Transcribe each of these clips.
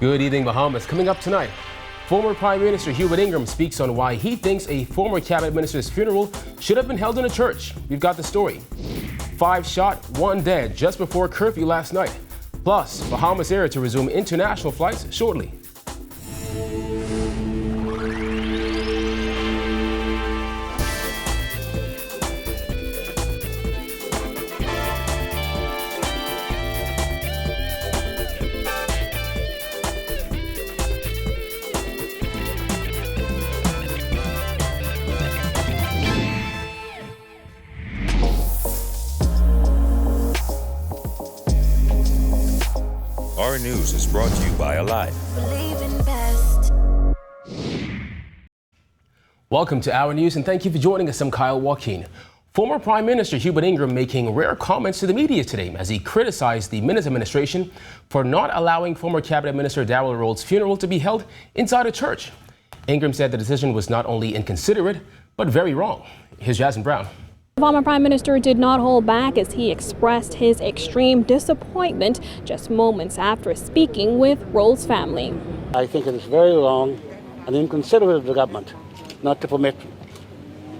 Good evening, Bahamas. Coming up tonight, former Prime Minister Hubert Ingraham speaks on why he thinks a former cabinet minister's funeral should have been held in a church. We've got the story. 5 shot, 1 dead just before curfew last night. Plus, Bahamas Air to resume international flights shortly. Our News is brought to you by Airline. Welcome to Our News and thank you for joining us. I'm Kyle Joaquin. Former Prime Minister Hubert Ingraham making rare comments to the media today as he criticized the Minutes administration for not allowing former Cabinet Minister Darrell Rhodes' funeral to be held inside a church. Ingraham said the decision was not only inconsiderate, but very wrong. Here's Jasmine Brown. The former Prime Minister did not hold back as he expressed his extreme disappointment just moments after speaking with Rhodes' family. I think it is very wrong and inconsiderate of the government not to permit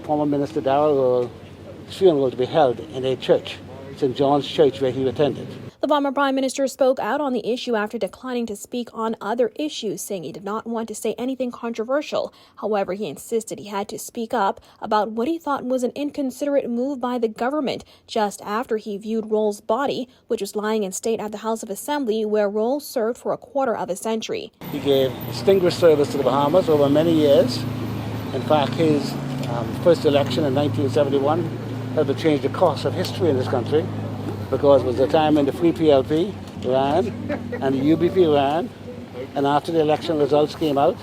former Minister Darrell Rhodes' funeral to be held in a church, St. John's Church, where he attended. The former Prime Minister spoke out on the issue after declining to speak on other issues, saying he did not want to say anything controversial. However, he insisted he had to speak up about what he thought was an inconsiderate move by the government just after he viewed Rhodes' body, which was lying in state at the House of Assembly, where Rhodes served for a quarter of a century. He gave distinguished service to the Bahamas over many years. In fact, his first election in 1971 helped to change the course of history in this country, because it was the time when the Free PLP ran and the UBP ran, and after the election results came out,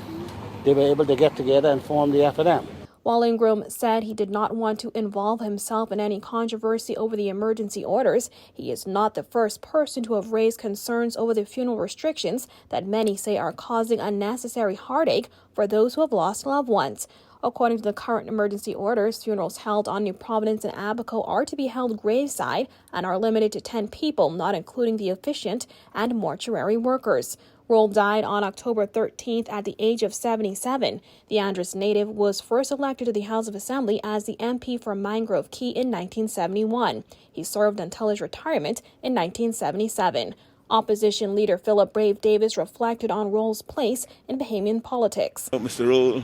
they were able to get together and form the F&M. While Ingraham said he did not want to involve himself in any controversy over the emergency orders, he is not the first person to have raised concerns over the funeral restrictions that many say are causing unnecessary heartache for those who have lost loved ones. According to the current emergency orders, funerals held on New Providence and Abaco are to be held graveside and are limited to 10 people, not including the officiant and mortuary workers. Rhodes died on October 13th at the age of 77. The Andros native was first elected to the House of Assembly as the MP for Mangrove Key in 1971. He served until his retirement in 1977. Opposition leader Philip Brave Davis reflected on Rhodes' place in Bahamian politics. Mr. Rhodes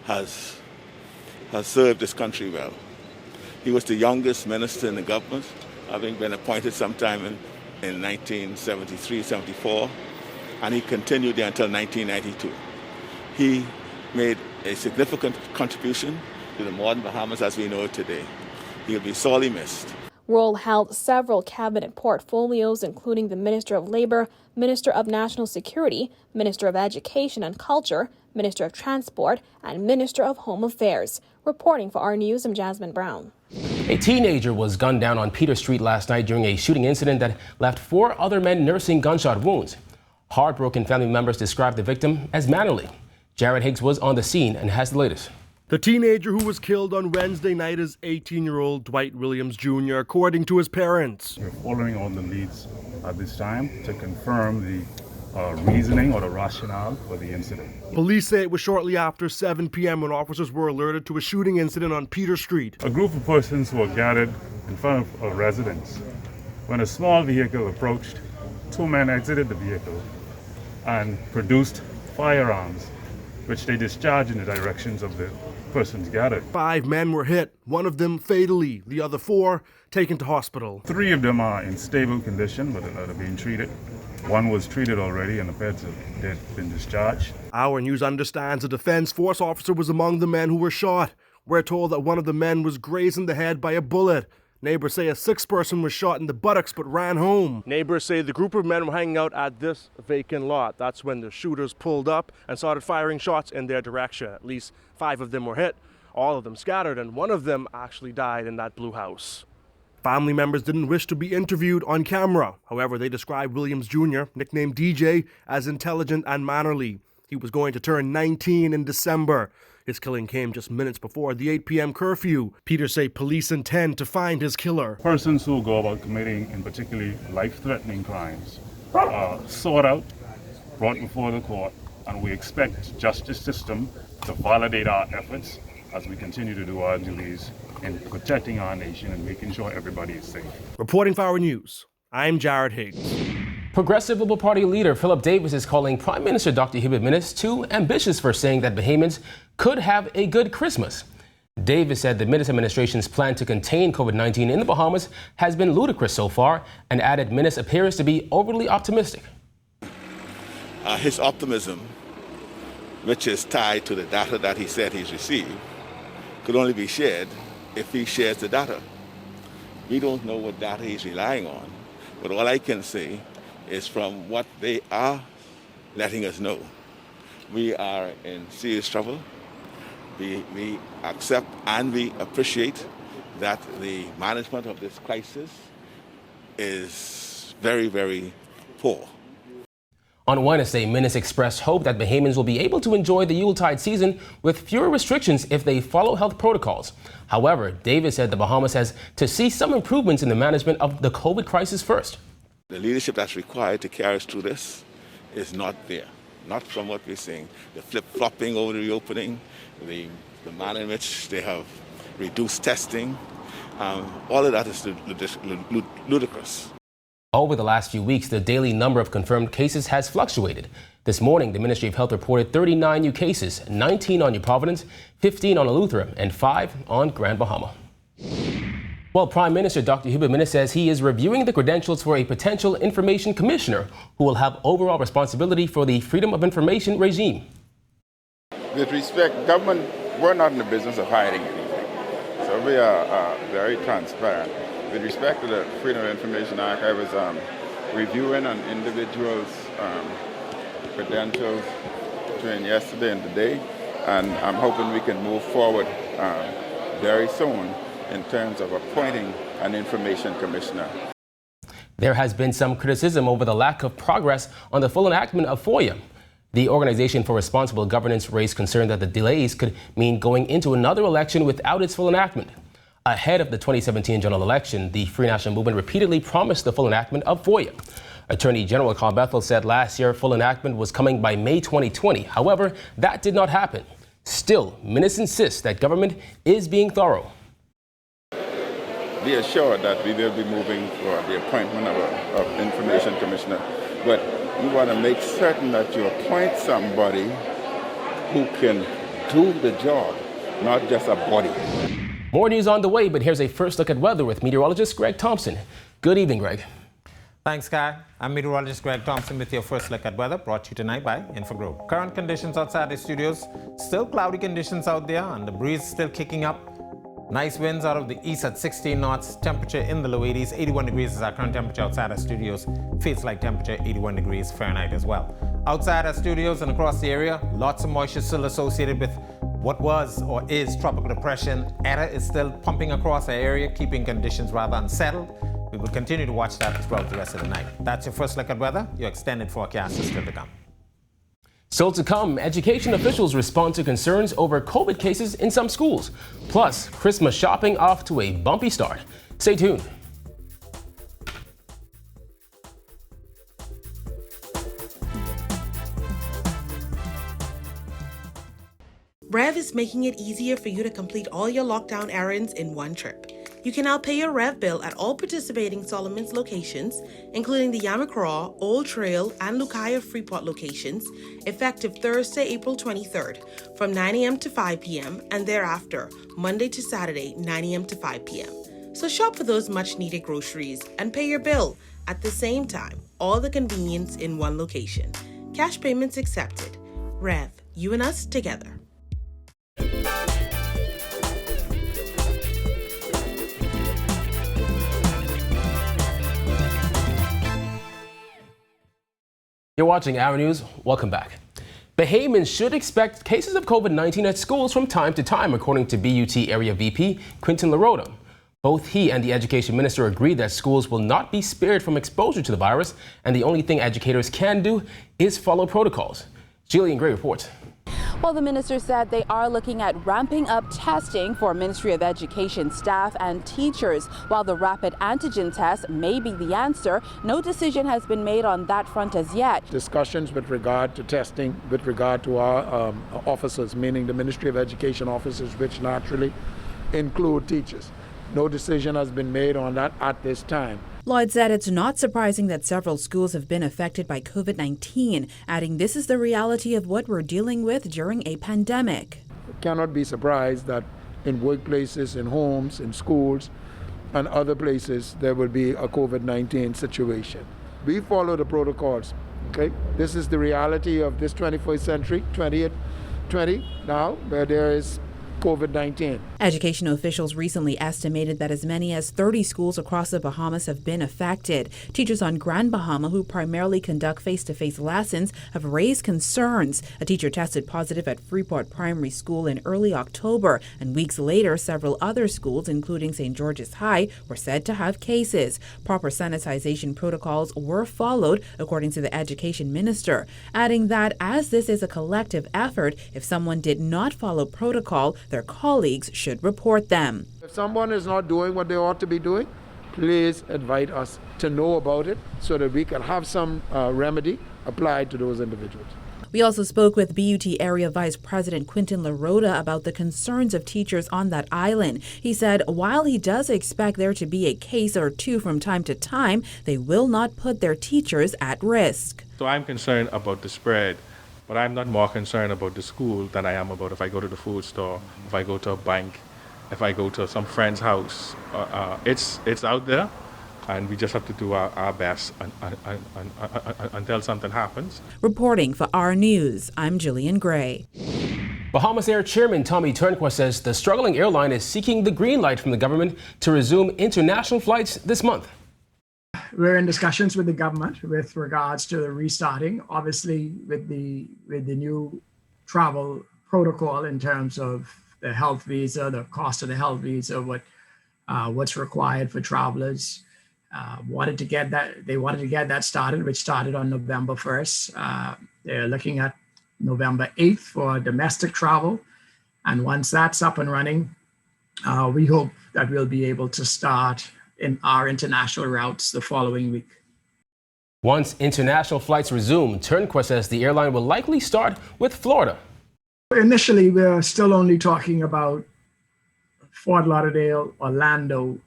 has served this country well. He was the youngest minister in the government, having been appointed sometime in 1973-74, and he continued there until 1992. He made a significant contribution to the modern Bahamas as we know it today. He'll be sorely missed. Rhodes held several cabinet portfolios, including the Minister of Labor, Minister of National Security, Minister of Education and Culture, Minister of Transport, and Minister of Home Affairs. Reporting for Our News, I'm Jasmine Brown. A teenager was gunned down on Peter Street last night during a shooting incident that left 4 other men nursing gunshot wounds. Heartbroken family members described the victim as mannerly. Jared Higgs was on the scene and has the latest. The teenager who was killed on Wednesday night is 18-year-old Dwight Williams Jr., according to his parents. We're following all the leads at this time to confirm the reasoning or the rationale for the incident. Police say it was shortly after 7 p.m. when officers were alerted to a shooting incident on Peter Street. A group of persons were gathered in front of a residence. When a small vehicle approached, 2 men exited the vehicle and produced firearms, which they discharged in the directions of the persons gathered. 5 men were hit, one of them fatally, the other 4 taken to hospital. 3 of them are in stable condition but are being treated. 1 was treated already and appears to have been discharged. Our News understands a Defense Force officer was among the men who were shot. We're told that one of the men was grazed in the head by a bullet. Neighbors say a 6th person was shot in the buttocks but ran home. Neighbors say the group of men were hanging out at this vacant lot. That's when the shooters pulled up and started firing shots in their direction. At least 5 of them were hit, all of them scattered, and one of them actually died in that blue house. Family members didn't wish to be interviewed on camera. However, they described Williams Jr., nicknamed DJ, as intelligent and mannerly. He was going to turn 19 in December. His killing came just minutes before the 8 p.m. curfew. Peters say police intend to find his killer. Persons who go about committing, in particularly life-threatening crimes, sought out brought before the court, and we expect the justice system to validate our efforts as we continue to do our duties in protecting our nation and making sure everybody is safe. Reporting for Our News, I'm Jared Higgs. Progressive Liberal Party leader Philip Davis is calling Prime Minister Dr. Hubert Minnis too ambitious for saying that Bahamians could have a good Christmas. Davis said the Minnis administration's plan to contain COVID-19 in the Bahamas has been ludicrous so far and added Minnis appears to be overly optimistic. His optimism, which is tied to the data that he said he's received, could only be shared if he shares the data. We don't know what data he's relying on, but all I can say is from what they are letting us know, we are in serious trouble. We accept and we appreciate that the management of this crisis is very, very poor. On Wednesday, Minnis expressed hope that Bahamians will be able to enjoy the Yuletide season with fewer restrictions if they follow health protocols. However, Davis said the Bahamas has to see some improvements in the management of the COVID crisis first. The leadership that's required to carry us through this is not there. Not from what we're seeing. The flip-flopping over the reopening, the manner in which they have reduced testing, all of that is ludicrous. Over the last few weeks, the daily number of confirmed cases has fluctuated. This morning, the Ministry of Health reported 39 new cases, 19 on New Providence, 15 on Eleuthera, and 5 on Grand Bahama. Well, Prime Minister Dr. Hubert Minnis says he is reviewing the credentials for a potential information commissioner who will have overall responsibility for the Freedom of Information regime. With respect, government, we're not in the business of hiding anything. So we are very transparent. With respect to the Freedom of Information Act, I was reviewing an individual's credentials between yesterday and today, and I'm hoping we can move forward very soon in terms of appointing an information commissioner. There has been some criticism over the lack of progress on the full enactment of FOIA. The Organization for Responsible Governance raised concern that the delays could mean going into another election without its full enactment. Ahead of the 2017 general election, the Free National Movement repeatedly promised the full enactment of FOIA. Attorney General Carl Bethel said last year full enactment was coming by May 2020. However, that did not happen. Still, Minnis insists that government is being thorough. Be assured that we will be moving for the appointment of information commissioner, but you want to make certain that you appoint somebody who can do the job, not just a body. More news on the way, but here's a first look at weather with meteorologist Greg Thompson. Good evening, Greg. Thanks, Guy. I'm meteorologist Greg Thompson with your first look at weather, brought to you tonight by Infogroup. Current conditions outside the studios, still cloudy conditions out there, and the breeze still kicking up. Nice winds out of the east at 16 knots, temperature in the low 80s, 81 degrees is our current temperature outside our studios. Feels like temperature 81 degrees Fahrenheit as well. Outside our studios and across the area, lots of moisture still associated with what was or is tropical depression. Eta is still pumping across our area, keeping conditions rather unsettled. We will continue to watch that throughout the rest of the night. That's your first look at weather. Your extended forecast is still to come. Still to come, education officials respond to concerns over COVID cases in some schools. Plus, Christmas shopping off to a bumpy start. Stay tuned. Rev is making it easier for you to complete all your lockdown errands in one trip. You can now pay your Rev bill at all participating Solomon's locations, including the Yamacraw, Old Trail, and Lucaya Freeport locations, effective Thursday, April 23rd, from 9 a.m. to 5 p.m., and thereafter, Monday to Saturday, 9 a.m. to 5 p.m. So shop for those much-needed groceries and pay your bill at the same time, all the convenience in one location. Cash payments accepted. Rev, you and us together. You're watching Our News. Welcome back. Bahamians should expect cases of COVID-19 at schools from time to time, according to BUT Area VP Quinton LaRota. Both he and the Education Minister agreed that schools will not be spared from exposure to the virus, and the only thing educators can do is follow protocols. Jillian Gray reports. Well, the minister said they are looking at ramping up testing for Ministry of Education staff and teachers. While the rapid antigen test may be the answer, no decision has been made on that front as yet. Discussions with regard to testing, with regard to our officers, meaning the Ministry of Education officers, which naturally include teachers. No decision has been made on that at this time. Lloyd said it's not surprising that several schools have been affected by COVID-19, adding this is the reality of what we're dealing with during a pandemic. We cannot be surprised that in workplaces, in homes, in schools, and other places there will be a COVID-19 situation. We follow the protocols, okay? This is the reality of this 21st century, 2020 now, where there is COVID-19. Education officials recently estimated that as many as 30 schools across the Bahamas have been affected. Teachers on Grand Bahama, who primarily conduct face-to-face lessons, have raised concerns. A teacher tested positive at Freeport Primary School in early October, and weeks later, several other schools, including St. George's High, were said to have cases. Proper sanitization protocols were followed, according to the education minister, adding that as this is a collective effort, if someone did not follow protocol, their colleagues should report them. If someone is not doing what they ought to be doing, please invite us to know about it so that we can have some remedy applied to those individuals. We also spoke with BUT Area Vice President Quintin LaRota about the concerns of teachers on that island. He said while he does expect there to be a case or two from time to time, they will not put their teachers at risk. So I'm concerned about the spread. But I'm not more concerned about the school than I am about if I go to the food store, if I go to a bank, if I go to some friend's house. It's out there, and we just have to do our best until something happens. Reporting for Our News, I'm Jillian Gray. Bahamas Air Chairman Tommy Turnquist says the struggling airline is seeking the green light from the government to resume international flights this month. We're in discussions with the government with regards to the restarting, obviously with the new travel protocol in terms of the health visa, the cost of the health visa, what's required for travelers. They wanted to get that started, which started on November 1st. They're looking at November 8th for domestic travel. And once that's up and running, we hope that we'll be able to start in our international routes the following week. Once international flights resume, Turnquist says the airline will likely start with Florida. Initially, we're still only talking about Fort Lauderdale, Orlando,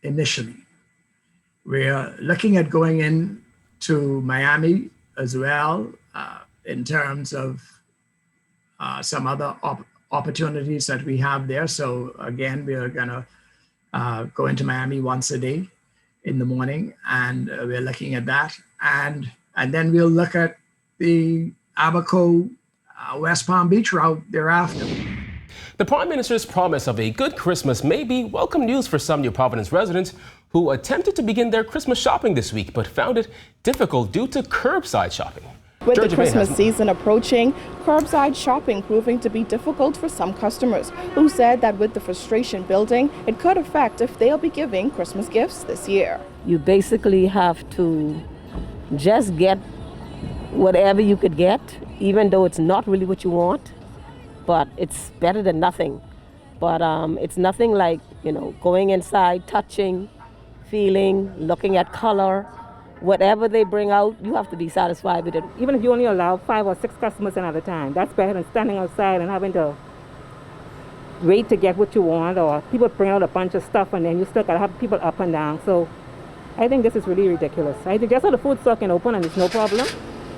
initially. We're looking at going in to Miami as well in terms of some other opportunities that we have there. So again, we are gonna go into Miami once a day in the morning, and we're looking at that. And then we'll look at the Abaco West Palm Beach route thereafter. The Prime Minister's promise of a good Christmas may be welcome news for some New Providence residents who attempted to begin their Christmas shopping this week but found it difficult due to curbside shopping. With the Christmas season approaching, curbside shopping proving to be difficult for some customers who said that with the frustration building, it could affect if they'll be giving Christmas gifts this year. You basically have to just get whatever you could get, even though it's not really what you want, but it's better than nothing. But it's nothing like, going inside, touching, feeling, looking at color. Whatever they bring out, you have to be satisfied with it. Even if you only allow 5 or 6 customers in at a time, that's better than standing outside and having to wait to get what you want, or people bring out a bunch of stuff and then you still got to have people up and down. So I think this is really ridiculous. I think just so the food store can open and it's no problem,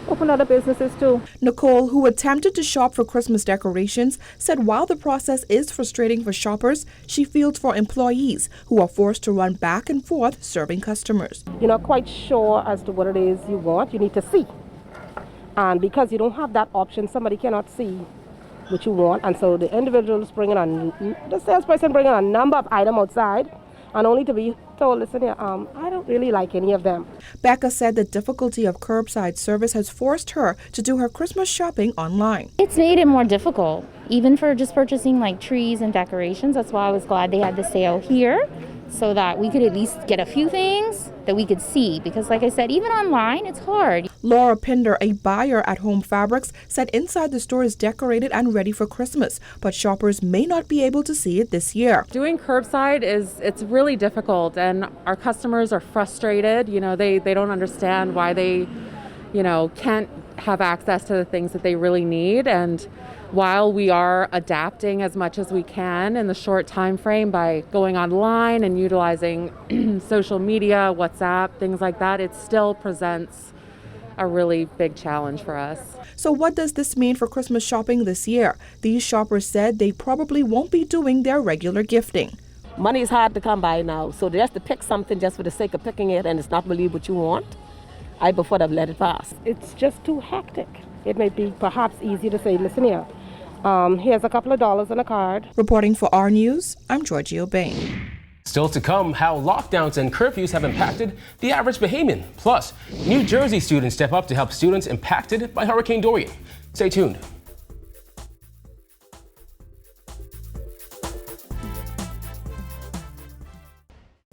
open other businesses too. Nicole, who attempted to shop for Christmas decorations, said while the process is frustrating for shoppers, she feels for employees who are forced to run back and forth serving customers. You're not quite sure as to what it is you want. You need to see. And because you don't have that option, somebody cannot see what you want. And so the the salesperson bringing a number of items outside, and only to be told, listen here, I don't really like any of them. Becca said the difficulty of curbside service has forced her to do her Christmas shopping online. It's made it more difficult, even for just purchasing like trees and decorations. That's why I was glad they had the sale here, so that we could at least get a few things that we could see, because like I said, even online, it's hard. Laura Pinder, a buyer at Home Fabrics, said inside the store is decorated and ready for Christmas, but shoppers may not be able to see it this year. Doing curbside it's really difficult, and our customers are frustrated. You know, they don't understand why they, you know, can't have access to the things that they really need. And while we are adapting as much as we can in the short time frame by going online and utilizing social media, WhatsApp, things like that, it still presents a really big challenge for us. So what does this mean for Christmas shopping this year? These shoppers said they probably won't be doing their regular gifting. Money is hard to come by now, so just to pick something just for the sake of picking it and it's not really what you want, I prefer to let it pass. It's just too hectic. It may be perhaps easy to say, listen here, here's a couple of dollars on a card. Reporting for Our News, I'm Georgie Bain. Still to come, how lockdowns and curfews have impacted the average Bahamian. Plus, New Jersey students step up to help students impacted by Hurricane Dorian. Stay tuned.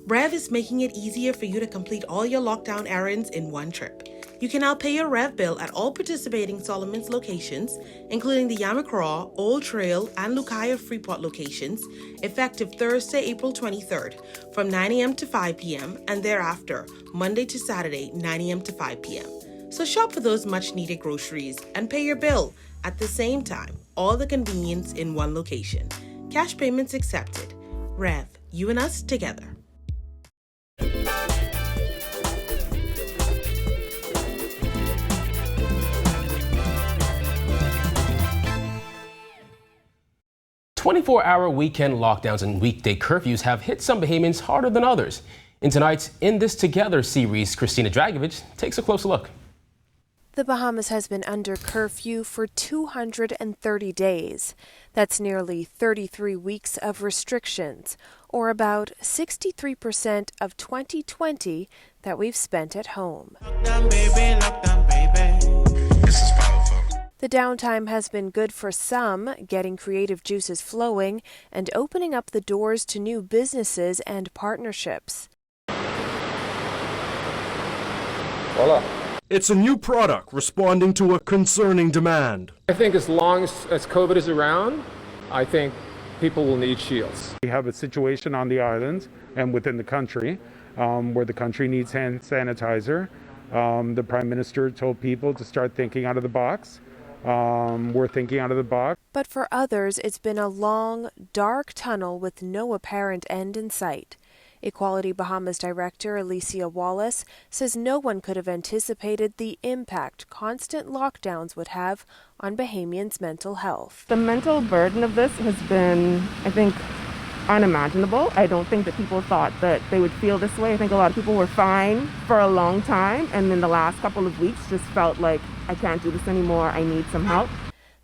Rev is making it easier for you to complete all your lockdown errands in one trip. You can now pay your Rev bill at all participating Solomon's locations, including the Yamacraw, Old Trail, and Lucaya Freeport locations, effective Thursday, April 23rd, from 9 a.m. to 5 p.m., and thereafter, Monday to Saturday, 9 a.m. to 5 p.m. So shop for those much-needed groceries and pay your bill at the same time, all the convenience in one location. Cash payments accepted. Rev, you and us together. 24-hour weekend lockdowns and weekday curfews have hit some Bahamians harder than others. In tonight's In This Together series, Christina Dragovich takes a closer look. The Bahamas has been under curfew for 230 days. That's nearly 33 weeks of restrictions, or about 63% of 2020 that we've spent at home. Lockdown, baby, lockdown, baby. This is powerful. The downtime has been good for some, getting creative juices flowing and opening up the doors to new businesses and partnerships. Voila. It's a new product responding to a concerning demand. I think as long as COVID is around, I think people will need shields. We have a situation on the island and within the country where the country needs hand sanitizer. The Prime Minister told people to start thinking out of the box. We're thinking out of the box. But for others, it's been a long, dark tunnel with no apparent end in sight. Equality Bahamas Director Alicia Wallace says no one could have anticipated the impact constant lockdowns would have on Bahamians' mental health. The mental burden of this has been, I think, unimaginable. I don't think that people thought that they would feel this way. I think a lot of people were fine for a long time, and in the last couple of weeks just felt like, I can't do this anymore, I need some help.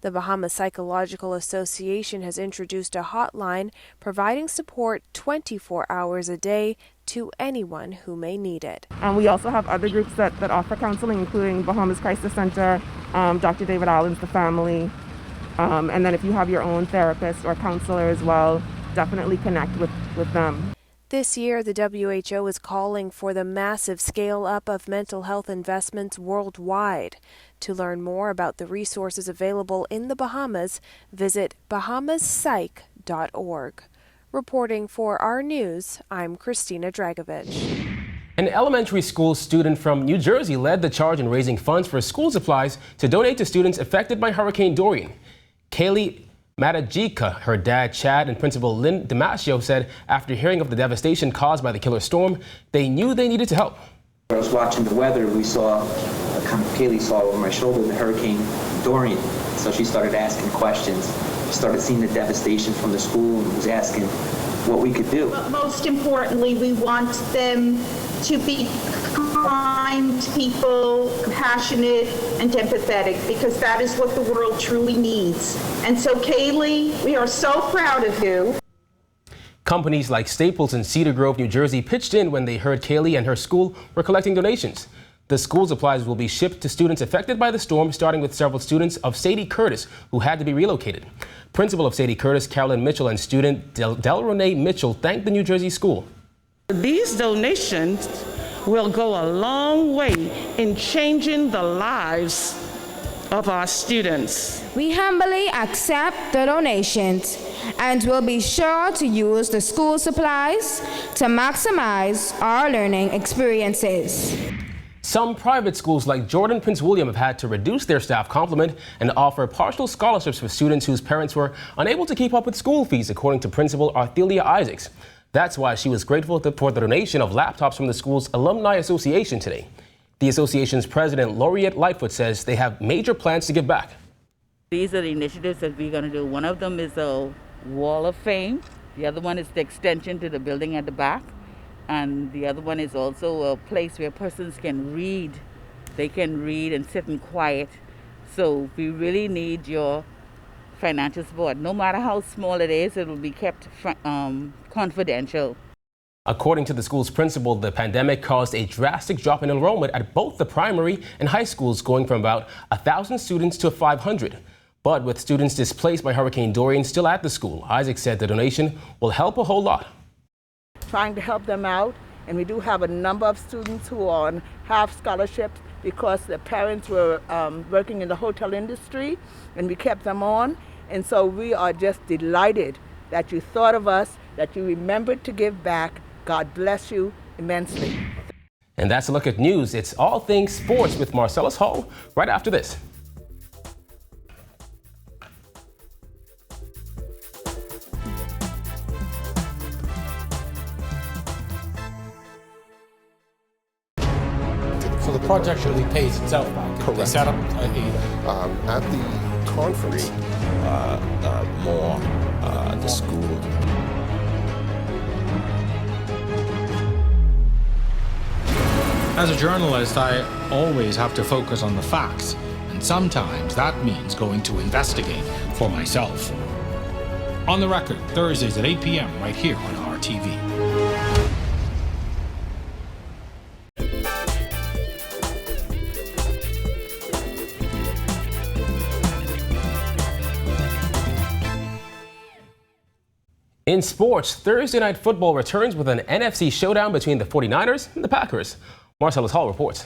The Bahamas Psychological Association has introduced a hotline providing support 24 hours a day to anyone who may need it. And we also have other groups that offer counseling, including Bahamas Crisis Center, Dr. David Allen's The Family, and then if you have your own therapist or counselor as well, definitely connect with them. This year, the WHO is calling for the massive scale-up of mental health investments worldwide. To learn more about the resources available in the Bahamas, visit bahamaspsych.org. Reporting for Our News, I'm Christina Dragovich. An elementary school student from New Jersey led the charge in raising funds for school supplies to donate to students affected by Hurricane Dorian. Kaylee Matajika, her dad Chad, and Principal Lynn Damasio said after hearing of the devastation caused by the killer storm, they knew they needed to help. I was watching the weather. We saw, Kaylee saw over my shoulder the Hurricane Dorian. So she started asking questions. She started seeing the devastation from the school and was asking what we could do. But most importantly, we want them to be kind people, compassionate, and empathetic, because that is what the world truly needs. And so, Kaylee, we are so proud of you. Companies like Staples in Cedar Grove, New Jersey pitched in when they heard Kaylee and her school were collecting donations. The school supplies will be shipped to students affected by the storm, starting with several students of Sadie Curtis who had to be relocated. Principal of Sadie Curtis, Carolyn Mitchell, and student Del Renee Mitchell thanked the New Jersey school. These donations will go a long way in changing the lives of our students. We humbly accept the donations and will be sure to use the school supplies to maximize our learning experiences. Some private schools like Jordan Prince William have had to reduce their staff complement and offer partial scholarships for students whose parents were unable to keep up with school fees, according to Principal Arthelia Isaacs. That's why she was grateful for the donation of laptops from the school's Alumni Association today. The association's president, Laureate Lightfoot, says they have major plans to give back. These are the initiatives that we're going to do. One of them is a Wall of Fame. The other one is the extension to the building at the back. And the other one is also a place where persons can read. They can read and sit in quiet. So we really need your financial support. No matter how small it is, it will be kept confidential. According to the school's principal, the pandemic caused a drastic drop in enrollment at both the primary and high schools, going from about 1,000 students to 500. But with students displaced by Hurricane Dorian still at the school, Isaac said the donation will help a whole lot. Trying to help them out, and we do have a number of students who are on half scholarships because their parents were working in the hotel industry, and we kept them on. And so we are just delighted that you thought of us, that you remembered to give back. God bless you immensely. And that's a look at news. It's all things sports with Marcellus Hall right after this. So the project really pays itself back. Correct. They set up at the conference, more the school. As a journalist, I always have to focus on the facts, and sometimes that means going to investigate for myself. On the Record, Thursdays at 8 p.m. right here on our TV. In sports, Thursday Night Football returns with an NFC showdown between the 49ers and the Packers. Marcellus Hall reports.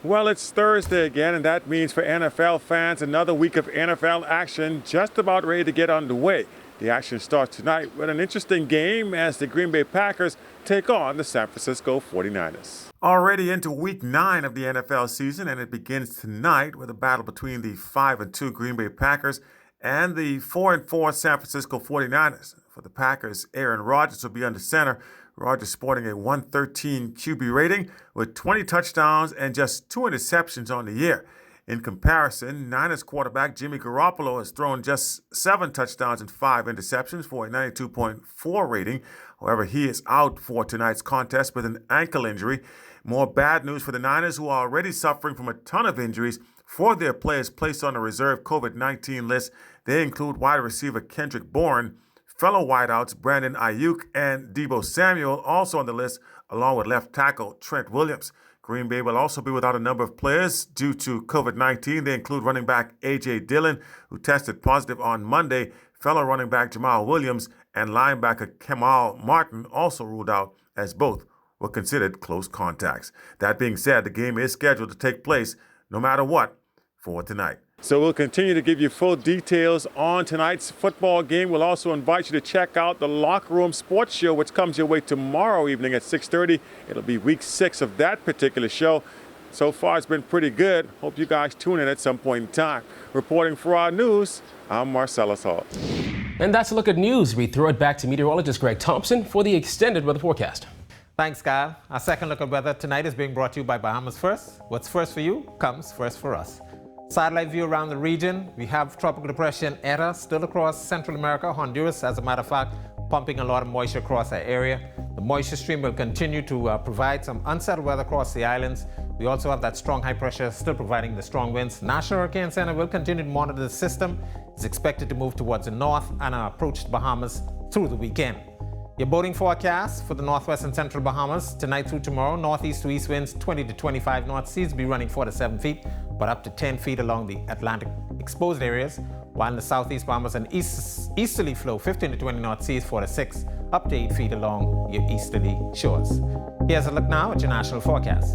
Well, it's Thursday again, and that means for NFL fans, another week of NFL action just about ready to get underway. The action starts tonight with an interesting game as the Green Bay Packers take on the San Francisco 49ers. Already into week 9 of the NFL season, and it begins tonight with a battle between the 5-2 Green Bay Packers and the 4-4 San Francisco 49ers. For the Packers, Aaron Rodgers will be under center. Rodgers sporting a 113 QB rating with 20 touchdowns and just 2 interceptions on the year. In comparison, Niners quarterback Jimmy Garoppolo has thrown just 7 touchdowns and 5 interceptions for a 92.4 rating. However, he is out for tonight's contest with an ankle injury. More bad news for the Niners, who are already suffering from a ton of injuries. 4 of their players placed on the reserve COVID-19 list. They include wide receiver Kendrick Bourne, fellow wideouts Brandon Ayuk and Deebo Samuel also on the list, along with left tackle Trent Williams. Green Bay will also be without a number of players due to COVID-19. They include running back A.J. Dillon, who tested positive on Monday, fellow running back Jamal Williams, and linebacker Kamal Martin also ruled out, as both were considered close contacts. That being said, the game is scheduled to take place no matter what for tonight. So we'll continue to give you full details on tonight's football game. We'll also invite you to check out the Locker Room Sports Show, which comes your way tomorrow evening at 6:30. It'll be week 6 of that particular show. So far, it's been pretty good. Hope you guys tune in at some point in time. Reporting for Our News, I'm Marcellus Hall. And that's a look at news. We throw it back to meteorologist Greg Thompson for the extended weather forecast. Thanks, Kyle. Our second look at weather tonight is being brought to you by Bahamas First. What's first for you comes first for us. Satellite view around the region. We have Tropical Depression Eta still across Central America, Honduras, as a matter of fact, pumping a lot of moisture across that area. The moisture stream will continue to provide some unsettled weather across the islands. We also have that strong high pressure still providing the strong winds. National Hurricane Center will continue to monitor the system. It's expected to move towards the north and approach the Bahamas through the weekend. Your boating forecast for the northwest and central Bahamas tonight through tomorrow. Northeast to east winds 20 to 25 knots. Seas will be running 4 to 7 feet, but up to 10 feet along the Atlantic exposed areas. while in the southeast Bahamas an easterly flow 15 to 20 knots seas 4 to 6, up to 8 feet along your easterly shores. Here's a look now at your national forecast.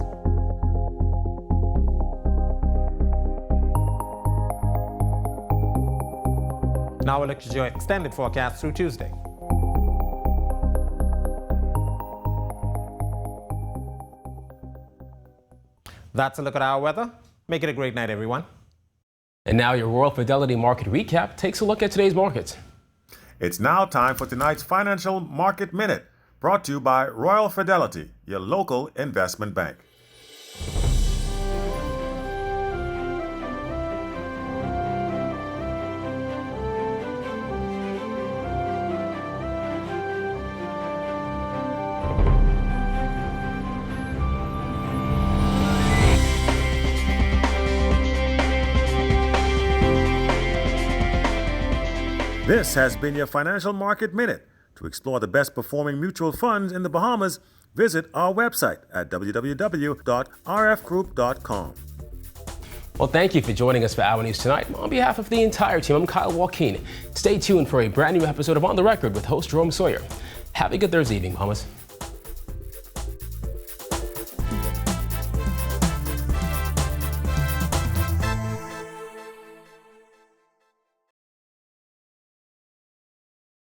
Now we'll look at your extended forecast through Tuesday. That's a look at our weather. Make it a great night, everyone. And now your Royal Fidelity Market Recap takes a look at today's markets. It's now time for tonight's Financial Market Minute, brought to you by Royal Fidelity, your local investment bank. This has been your Financial Market Minute. To explore the best performing mutual funds in the Bahamas, visit our website at www.rfgroup.com. Well, thank you for joining us for Our News Tonight. On behalf of the entire team, I'm Kyle Joaquin. Stay tuned for a brand new episode of On the Record with host Jerome Sawyer. Have a good Thursday evening, Bahamas.